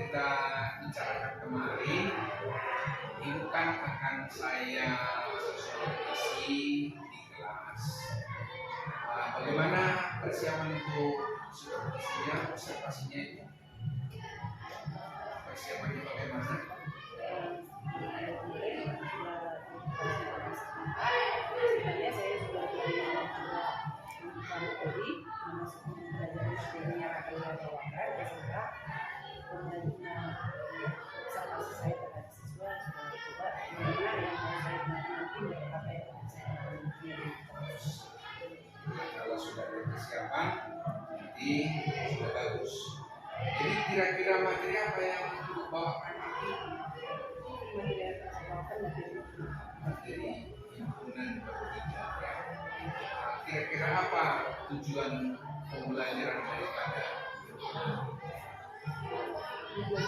kita bicarakan kemarin, itu kan akan saya sosialisasi di kelas. Bagaimana persiapan untuk supervisinya, observasinya itu? Persiapannya bagaimana? Sebenarnya saya sudah materi termasuk mempelajari materinya Rakyat Bawakan SMK, kemudian observasi saya terhadap siswa sudah coba bagaimana yang mau saya nanti apa yang saya lakukan. Kalau sudah ada persiapan, jadi sudah bagus. Jadi kira-kira materi apa yang ibu bawakan nanti? Materi yang saya bawakan Materi himpunan bertiga ya. Kira-kira apa tujuan pembelajaran daripada tujuannya di situ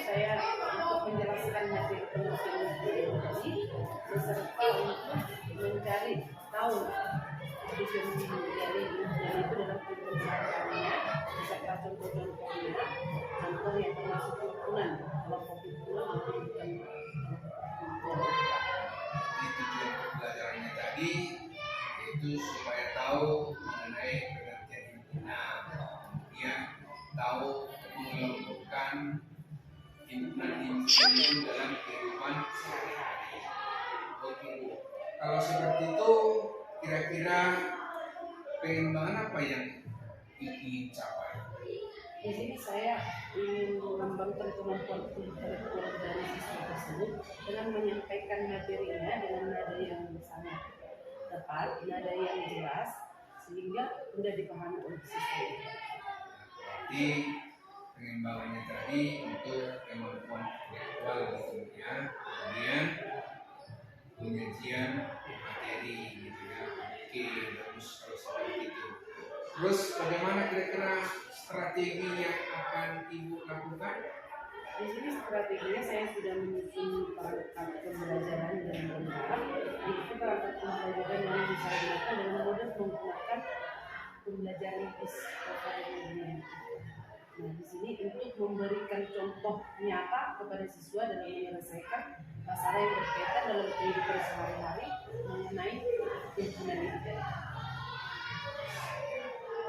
saya untuk menjelaskan materi penelitian tadi beserta untuk mencari tahu tujuan dari ilmunya itu dalam kehidupan beserta contoh-contohnya, contoh yang termasuk himpunan kelompok himpunan maupun bukan. Jadi tujuan pembelajarannya tadi itu supaya tahu mengenai pengertian himpunan, kemudian tahu mengelompokkan himpunan-himpunan itu dalam kehidupan sehari-hari. Oke, kalau seperti itu kira-kira pengen banget apa yang ingin capai? Di sini saya ingin mengembangkan kemampuan intelektual dari siswa tersebut dengan menyampaikan materinya dengan nada yang sangat tepat, nada yang jelas, sehingga mudah dipahami oleh siswa. Jadi pengembangannya tadi untuk kemampuan intelektual tentunya, kemudian penyajian materi gitu ya. Oke, bagus kalau seperti itu. Terus bagaimana kira-kira strategi yang akan ibu lakukan? Di sini strateginya saya sudah menyusun perangkat pembelajaran dengan lengkap. Itu perangkat pembelajaran yang bisa digunakan dengan mudah menggunakan pembelajaran ini. Nah, di sini untuk memberikan contoh nyata kepada siswa dalam menyelesaikan masalah yang berkaitan dalam kehidupan sehari-hari mengenai himpunan itu.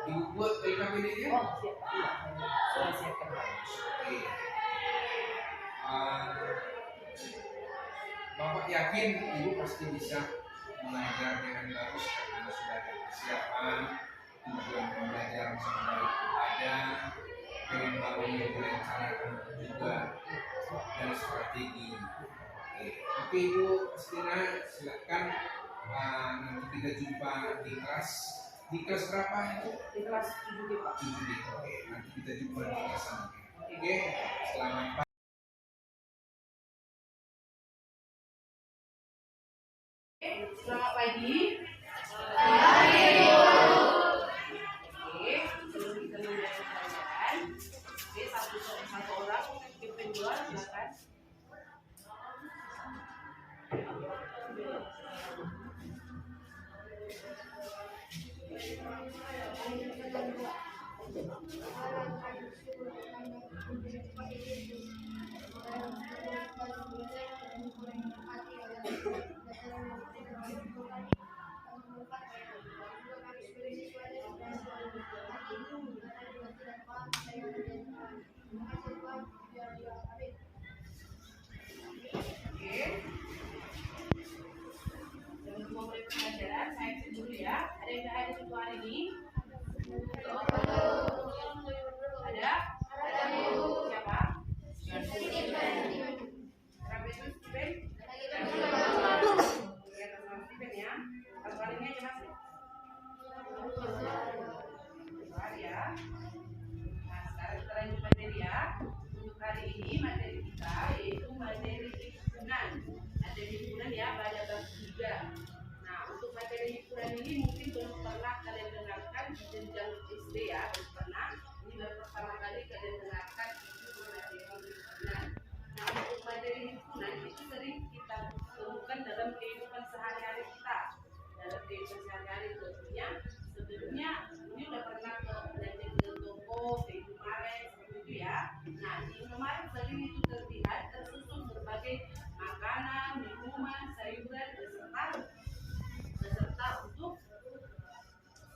Ibu buat LKPD-nya? Oh, siap. Iya, saya siapkan. Oke. Bapak yakin ibu pasti bisa mengajar dengan bagus karena sudah ada persiapan, tujuan pembelajaran sebenarnya ada, pengembangannya direncanakan juga, dan strategi. Oke ibu Kristina, silakan nanti kita jumpa di kelas. Di kelas berapa itu? Di kelas 7D, Pak. 7D. Oke, nanti kita jumpa di kelas ini. Oke, selamat pagi. Selamat pagi. Oke, sebelum kita mulai pelajaran, oke, satu orang pimpin duluan, silakan. Pelajaran saya cek dulu ya. Ada yang nggak hadir untuk hari ini? Ada? Ada Bu. Siapa? Steven. Steven. Ya, Steven ya. kemarin sering itu terlihat tersusun berbagai makanan, minuman, sayuran beserta untuk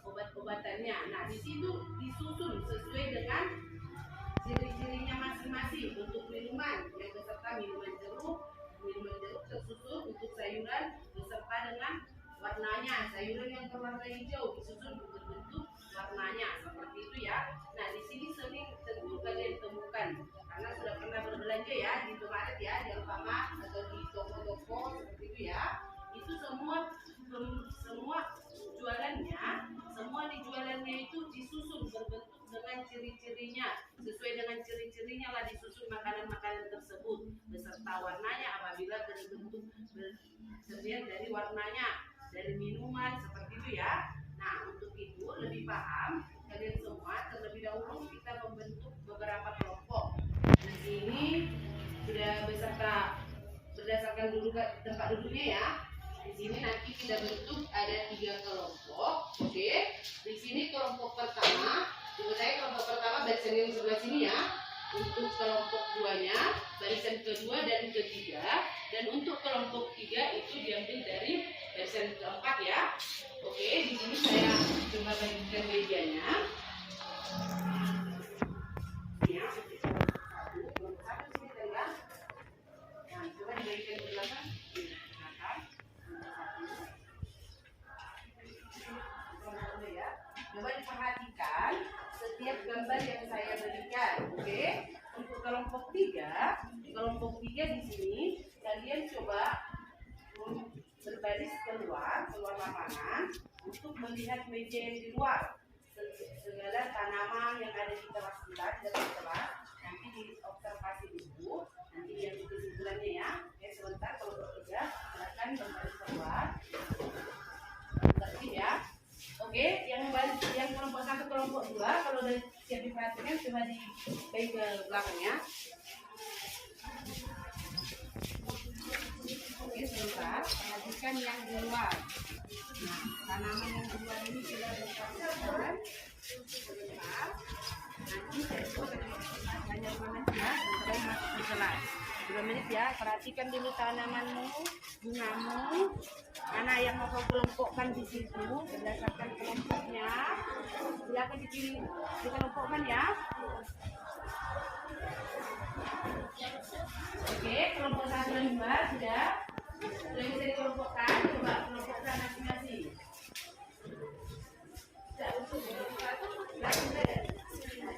obat-obatannya. Nah, di situ disusun sesuai dengan ciri-cirinya masing-masing. Untuk minuman yang beserta minuman jeruk tersusun. Untuk sayuran beserta dengan warnanya. Sayuran yang berwarna hijau disusun berbentuk warnanya seperti itu ya. Nah, di sini sering tentu kalian temukan karena sudah pernah berbelanja ya di Indomaret ya, di Alfamart atau di toko-toko seperti itu ya. Itu semua jualannya itu disusun berbentuk dengan ciri-cirinya. Sesuai dengan ciri-cirinya lah disusun makanan-makanan tersebut beserta warnanya apabila berbentuk terdiri dari warnanya, dari minuman seperti itu ya. Nah, untuk itu lebih paham kalian semua, terlebih dahulu kita membentuk beberapa kelompok. Di sini sudah berdasarkan tempat duduknya ya. Di sini nanti kita bentuk ada 3 kelompok. Oke. Di sini kelompok pertama, kelompok pertama barisan yang sebelah sini ya. Untuk kelompok 2-nya, barisan kedua dan ketiga, dan untuk kelompok 3 itu diambil dari barisan keempat ya. Oke, di sini saya coba bagikan mejanya. Ya, satu sini kan. Nah, coba dibagikan ke belakang. Coba diperhatikan setiap gambar yang saya berikan, oke? Untuk kelompok 3 di sini kalian coba berbaris keluar lapangan untuk melihat meja yang di luar. Segala tanaman yang ada di kelas nanti diobservasi dulu, nanti yang kesimpulannya ya. Oke, sebentar kelompok 3 silakan berbaris keluar. Tertib ya. Oke, yang kelompok 1, kelompok 2 kalau udah siap diperhatikan coba dibagi ke belakang ya. Oke, sebentar perhatikan yang di luar. Nah, tanaman yang di luar ini sudah diperhatikan. Sebentar. Nanti saya coba banyak banget ya, sampai masuk ke kelas. 2 menit ya, perhatikan dulu tanamanmu, bungamu, mana yang mau kau kelompokkan di situ berdasarkan kelompoknya. Silakan dipilih, dikelompokkan ya. Oke, kelompok 1 dan 2 sudah bisa dikelompokkan. Coba kelompokkan masing-masing.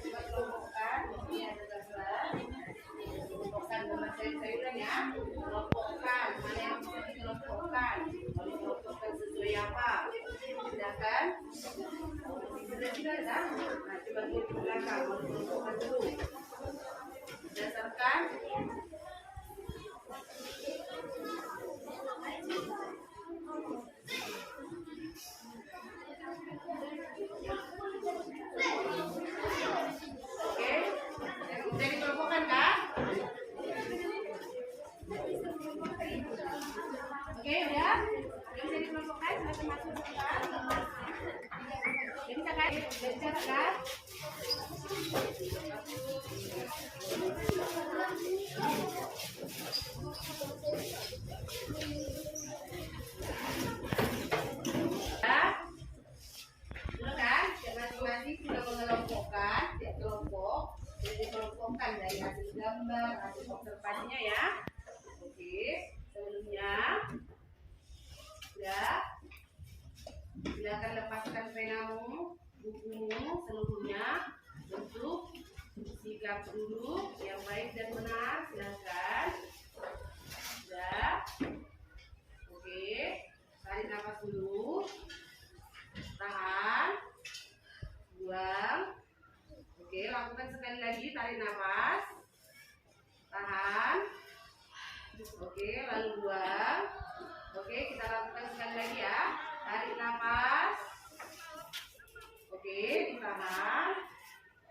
Coba kelompokkan. Ini ada gambar. Kelompokkan gambar sayuran ya. Kelompokkan mana yang bisa dikelompokkan. Kalau dikelompokkan sesuai apa? Silakan. Nah, coba ke belakang. Mau dikelompokkan dulu. Berdasarkan udah dikelompokkan kan? Oke, udah? Udah bisa dikelompokkan? Sudah masuk kan? Udah bisa kan? Udah bisa kan? Sudah kan? Masing-masing sudah mengelompokkan tiap kelompok. Sudah dikelompokkan dari hasil gambar, hasil observasinya ya. Oke, sebelumnya sudah. Silakan lepaskan penamu, bukumu seluruhnya untuk sikap dulu yang baik dan benar. Silakan. Sudah. Oke, tarik nafas dulu. Tahan. Buang. Oke, lakukan sekali lagi, tarik nafas. Tahan. Oke, lalu buang. Oke, kita lakukan sekali lagi ya. Tarik nafas. Oke, ditahan.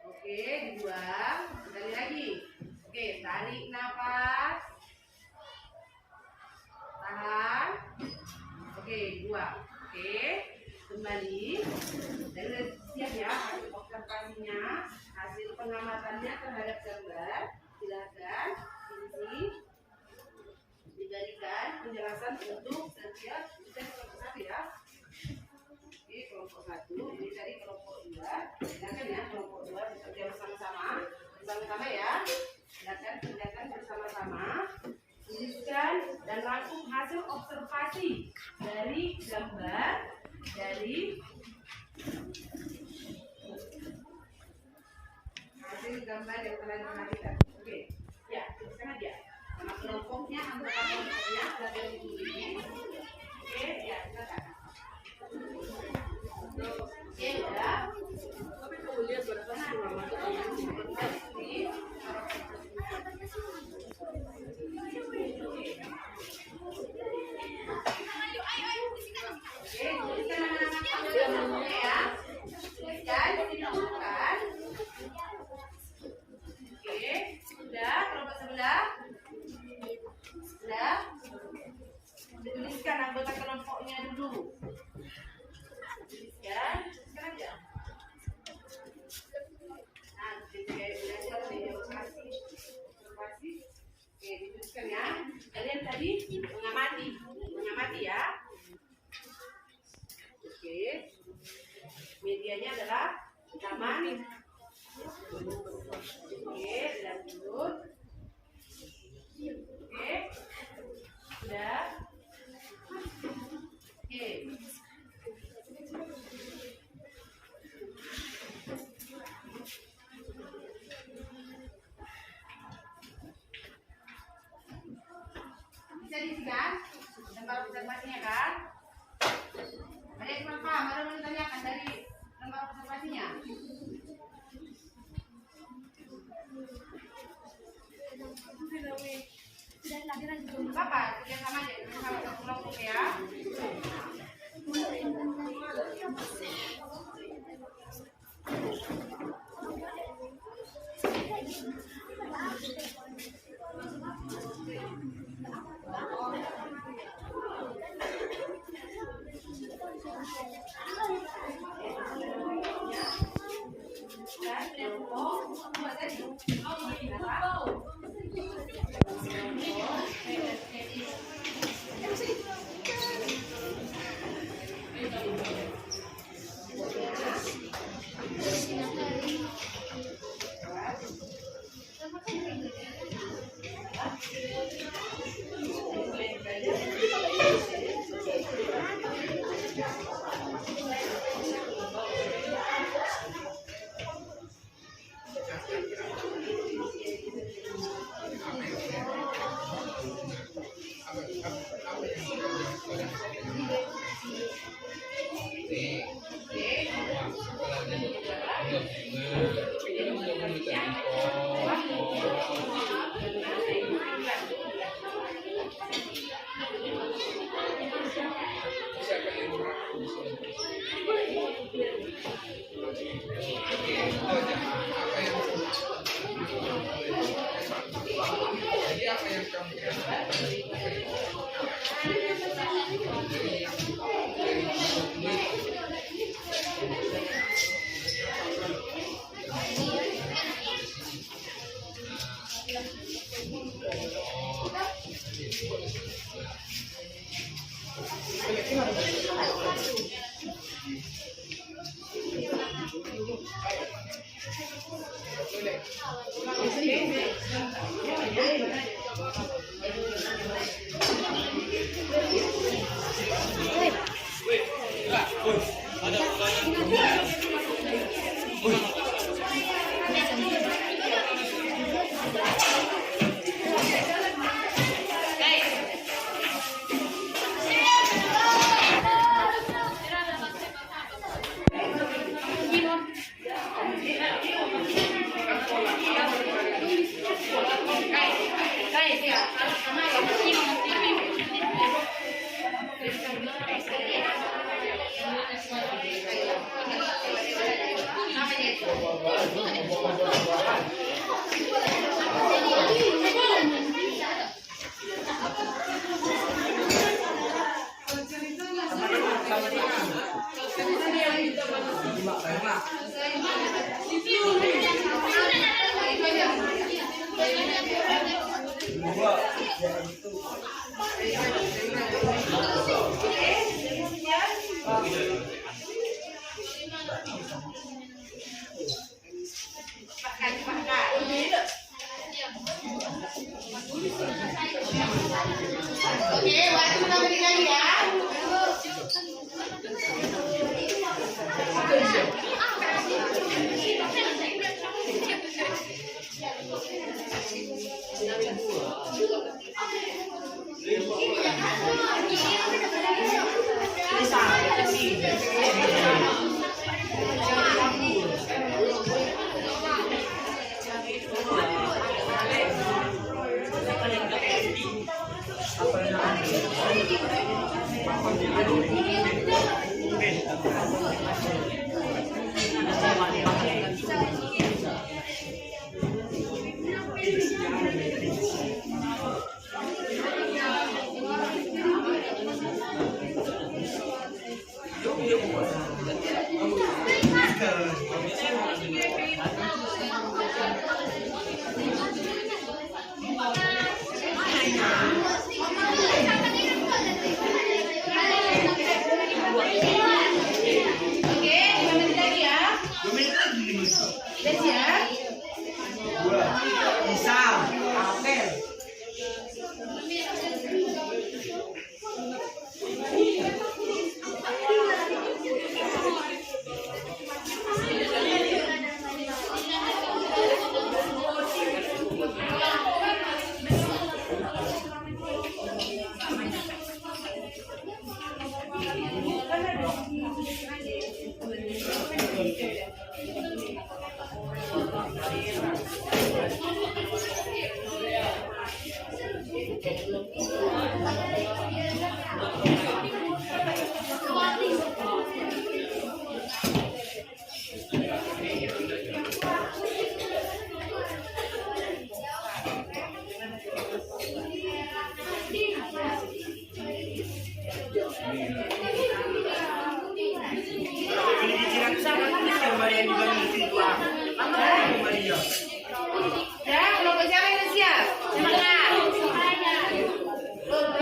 Oke, dibuang. Sekali lagi. Oke, untuk setiap kita kelompok 1 ya. Oke, kelompok 1 ini tadi kelompok 2. Silakan ya kelompok 2 bekerja bersama-sama ya. Silakan kerjakan bersama-sama. Tuliskan dan rangkum hasil observasi dari gambar yang telah diperhatikan. Oke, ya tuliskan aja. Nama kelompoknya, anggota kelompoknya, dan ditulis. Oke, ya silakan. Oke, ya. Tapi kamu lihat berapa nama dituliskan anggota kelompoknya dulu. Tuliskan aja. Nah, belajar observasi. Oke, dituliskan ya. Kalian tadi mengamati ya. Oke. Medianya adalah taman. Oke, lanjut. Oke. Sudah. Oke. Bisa diisi kan? Lembar observasinya kan? Ada yang kurang paham, ada yang ditanyakan dari lembar observasinya? Bapak, kerja sama aja, sama kelompok ya. Dua, ya itu. Oke, waktu menambah lagi ya. Ya, kelompok siapa yang udah siap? Semangat. Betul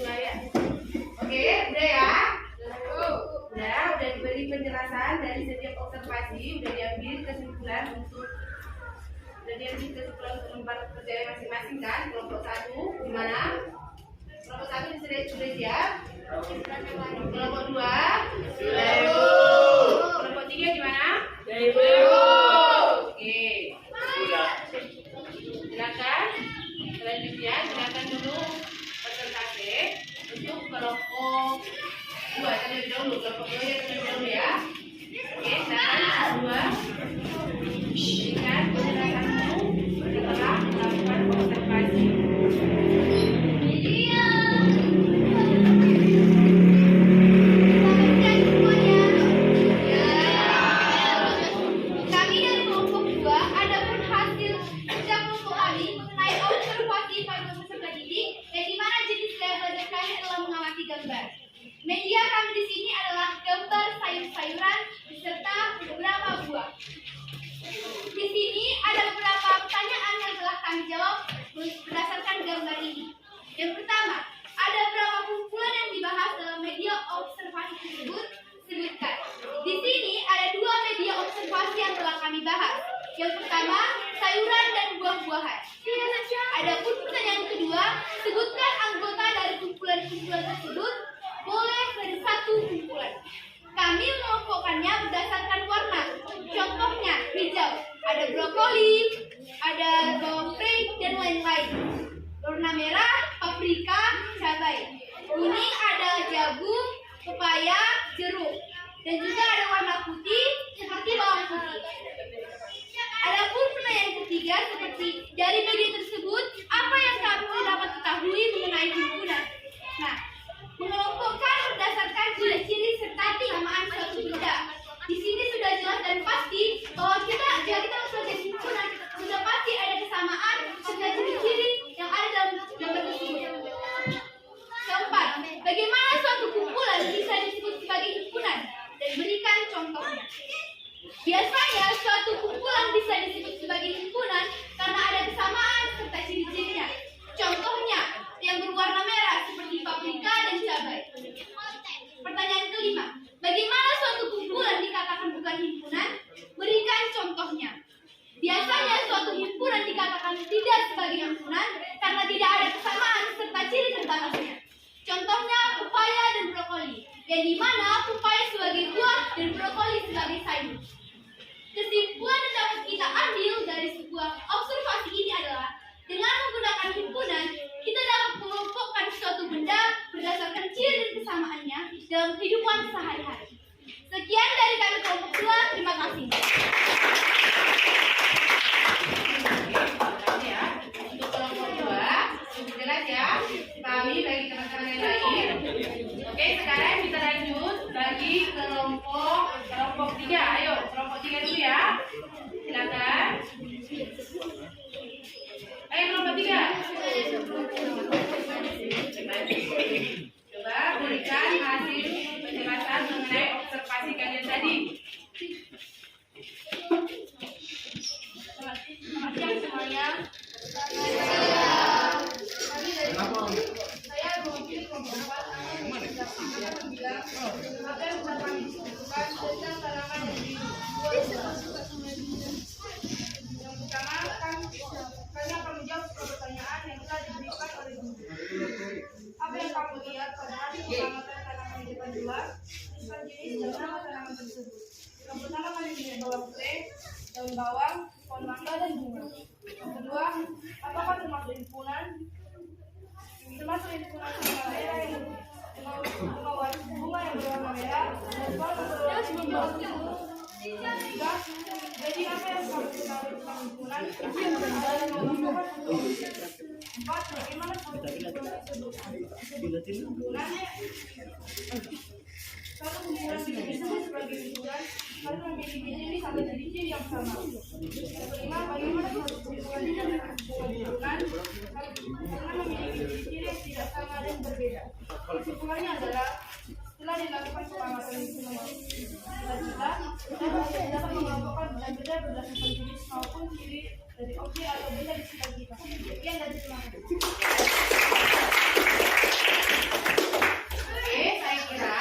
aja. Oke, udah ya. Udah diberi penjelasan dari setiap observasi, udah diambil kesimpulan untuk udah kemudian kita setelah untuk tempat kerja masing-masing kan. Kelompok 1 di mana? Kelompok 1 sudah siap. Kelompok 2 kelompok 3 di mana? Oke. Silakan. Selanjutnya silakan dulu presentasi untuk kelompok 2 terlebih dahulu. Kelompok 2 terlebih dahulu ya. Oke, silakan 2. Berikan penjelasan dulu setelah melakukan observasi. Media kami di sini adalah gambar sayur-sayuran beserta beberapa buah. Di sini ada beberapa pertanyaan yang telah kami jawab berdasarkan gambar ini. Yang pertama, ada berapa kumpulan yang dibahas dalam media observasi tersebut? Sebutkan. Di sini ada 2 media observasi yang telah kami bahas. Yang pertama, sayuran dan buah-buahan. Adapun pertanyaan kedua, sebutkan anggota dari kumpulan-kumpulan tersebut. Boleh dari 1 kumpulan. Kami mengelompokkannya berdasarkan warna. Contohnya hijau, ada brokoli, ada bawang putih dan lain-lain. Warna merah, paprika, cabai. Kuning ada jagung, pepaya, jeruk. Dan juga ada warna putih seperti bawang putih. Adapun pertanyaan ketiga seperti dari media tersebut, apa yang kami dapat ketahui mengenai himpunan? Nah, mengelompokkan berdasarkan ciri-ciri serta kesamaan suatu benda. Di sini sudah jelas dan pasti bahwa jika kita sebagai himpunan sudah pasti ada kesamaan serta ciri-ciri yang ada dalam gambar tersebut. Keempat, bagaimana suatu kumpulan bisa disebut sebagai himpunan dan berikan contohnya. Biasanya suatu kumpulan bisa disebut sebagai himpunan karena ada kesamaan serta ciri-cirinya. Contohnya yang berwarna merah seperti paprika dan cabai. Pertanyaan kelima, bagaimana suatu kumpulan dikatakan bukan himpunan? Berikan contohnya. Biasanya suatu himpunan dikatakan tidak sebagai himpunan karena tidak ada kesamaan serta ciri terbatasnya. Contohnya pepaya dan brokoli, yang dimana pepaya sebagai buah dan brokoli sebagai sayur. Kesimpulan yang dapat kita ambil dari sebuah observasi ini adalah dengan menggunakan himpunan, kita dapat mengelompokkan suatu benda berdasarkan ciri dan kesamaannya dalam kehidupan sehari-hari. Sekian dari kami kelompok 2, terima kasih. Ya, untuk kelompok 2 jelas ya. Pahami bagi teman-teman yang lain. Oke, sekarang kita lanjut bagi kelompok 3. Ayo, kelompok 3 dulu ya. Silakan. Ayo kelompok 3. Coba berikan hasil penjelasan mengenai observasi kalian tadi. Selamat siang semuanya. Saya mewakili kelompok 4 bilang apa yang sudah kami diskusikan tentang tanaman yang yang pertama kami akan menjawab pertanyaan yang telah diberikan oleh guru. Apa yang kamu lihat pada hari pengamatan tanaman di depan luar? Sebutkan jenis dan nama tanaman tersebut. Yang pertama kami melihat bawang putih, daun bawang, pohon mangga dan bunga. Yang kedua, apakah termasuk himpunan? Termasuk himpunan bunga merah yang bunga yang berwarna merah dan pohon berwarna hijau. Ketiga, jadi apa yang kamu ketahui tentang himpunan? Empat, bagaimana suatu himpunan tersebut? Himpunannya satu kumpulan tidak disebut sebagai himpunan karena memiliki ciri atau ciri-ciri yang sama. Yang kelima, bagaimana suatu kumpulan dikatakan sebagai himpunan karena memiliki ciri-ciri yang tidak sama dan berbeda. Kesimpulannya adalah setelah dilakukan pengamatan himpunan kita dapat mengelompokkan benda-benda berdasarkan jenis maupun ciri dari objek atau benda di sekitar kita. Sekian dan terima kasih. Oke, saya kira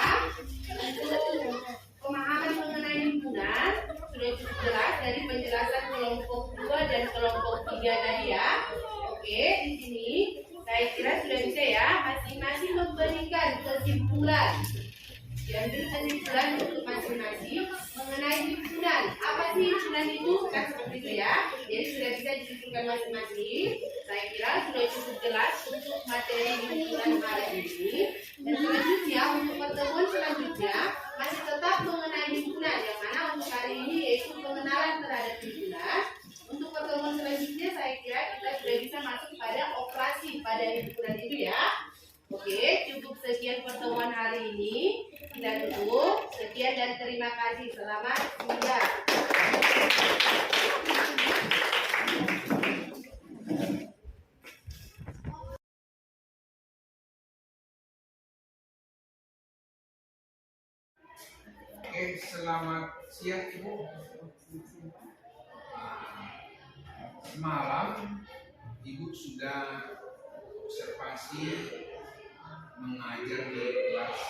untuk pemahaman mengenai himpunan sudah cukup jelas dari penjelasan kelompok 2 dan pembelajaran kelompok 3 tadi ya. Oke, di sini saya kira sudah bisa ya masing-masing memberikan kesimpulan. Diambil kesimpulan untuk masing-masing mengenai himpunan. Apa sih himpunan itu? Kan seperti itu ya. Jadi sudah bisa disimpulkan masing-masing. Saya kira sudah cukup jelas untuk materi himpunan hari ini. Dan selanjutnya untuk pertemuan selanjutnya masih tetap mengenai himpunan, yang mana untuk hari ini yaitu pengenalan terhadap himpunan. Untuk pertemuan selanjutnya saya kira kita sudah bisa masuk pada operasi pada himpunan itu ya. Oke, cukup sekian pertemuan hari ini. Kita tutup. Sekian dan terima kasih. Selamat siang. Oke, selamat siang Ibu. Semalam Ibu sudah observasi mengajar di kelas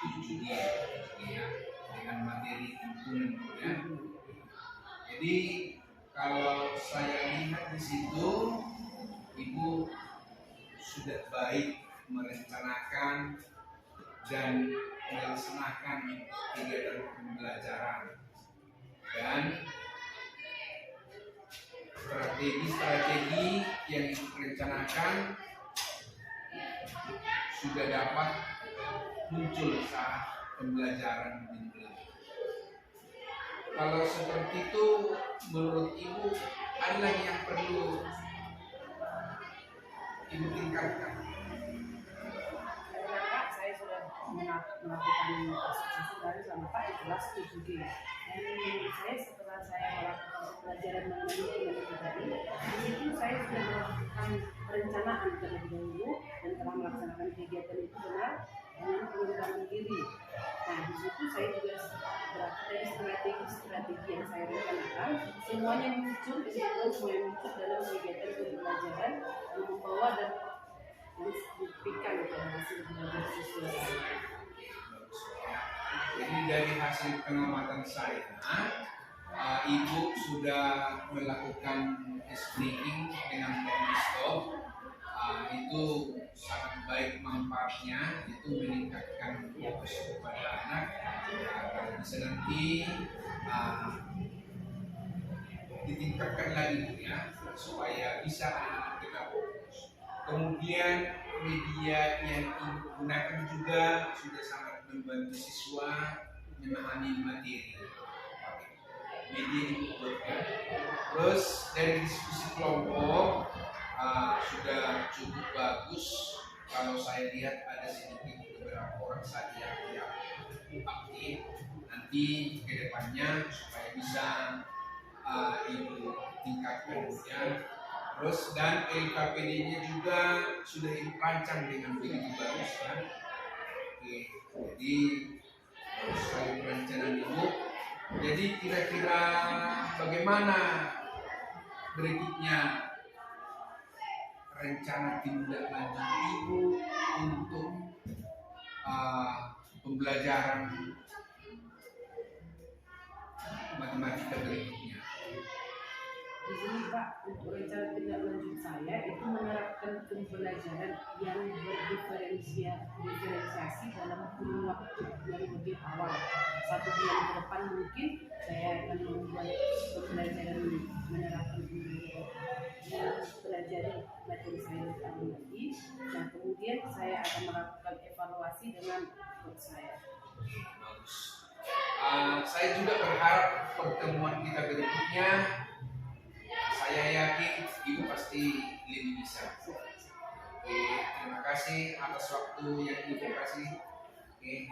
7G ya, dengan materi himpunan ya. Jadi kalau saya lihat di situ Ibu sudah baik merencanakan dan melaksanakan kegiatan pembelajaran dan strategi-strategi yang Ibu rencanakan sudah dapat muncul saat pembelajaran dimulai. Kalau seperti itu, menurut Ibu ada lagi yang perlu Ibu tingkatkan? Karena Pak, saya sudah melakukan konsultasi baru sama Pak di kelas 7G. Dan menurut saya setelah saya melakukan pelajaran mengenai himpunan tadi, di situ saya sudah melakukan perencanaan terlebih dahulu dan telah melaksanakan kegiatan itu benar dengan pengembangan diri. Nah, di situ saya juga berarti dari strategi yang saya rencanakan semuanya muncul di situ, semuanya muncul dalam kegiatan pembelajaran yang membawa dan signifikan pada hasil belajar siswa saya. Jadi dari hasil pengamatan saya, Ibu sudah melakukan speaking dengan teknik stop. Itu sangat baik manfaatnya, itu meningkatkan fokus kepada anak agar bisa nanti ditingkatkan lagi ya, supaya bisa anak kita fokus. Kemudian media yang digunakan juga sudah sangat membantu siswa memahami materi. Media dibutuhkan. Terus dari diskusi kelompok sudah cukup bagus. Kalau saya lihat ada sedikit beberapa orang saja yang aktif. Nanti ke depannya supaya bisa Ibu tingkatkan ya. Terus dan LKPD-nya juga sudah Ibu rancang dengan begitu bagus kan. Oke, jadi sekali perencanaan Ibu. Jadi kira-kira bagaimana berikutnya rencana tindak lanjut Ibu untuk pembelajaran matematika berikutnya? Di sini Pak, untuk rencana tindak lanjut saya itu menerapkan pembelajaran yang berdiferensiasi dalam kurun waktu yang lebih awal. 1 bulan ke depan mungkin saya akan membuat pembelajaran menerapkan pelajari materi saya lebih lagi. Nah, kemudian saya akan melakukan evaluasi dengan ikut saya. Bagus. Saya juga berharap pertemuan kita berikutnya, saya yakin Ibu pasti lebih bisa. Oke, terima kasih atas waktu yang Ibu kasih. Oke.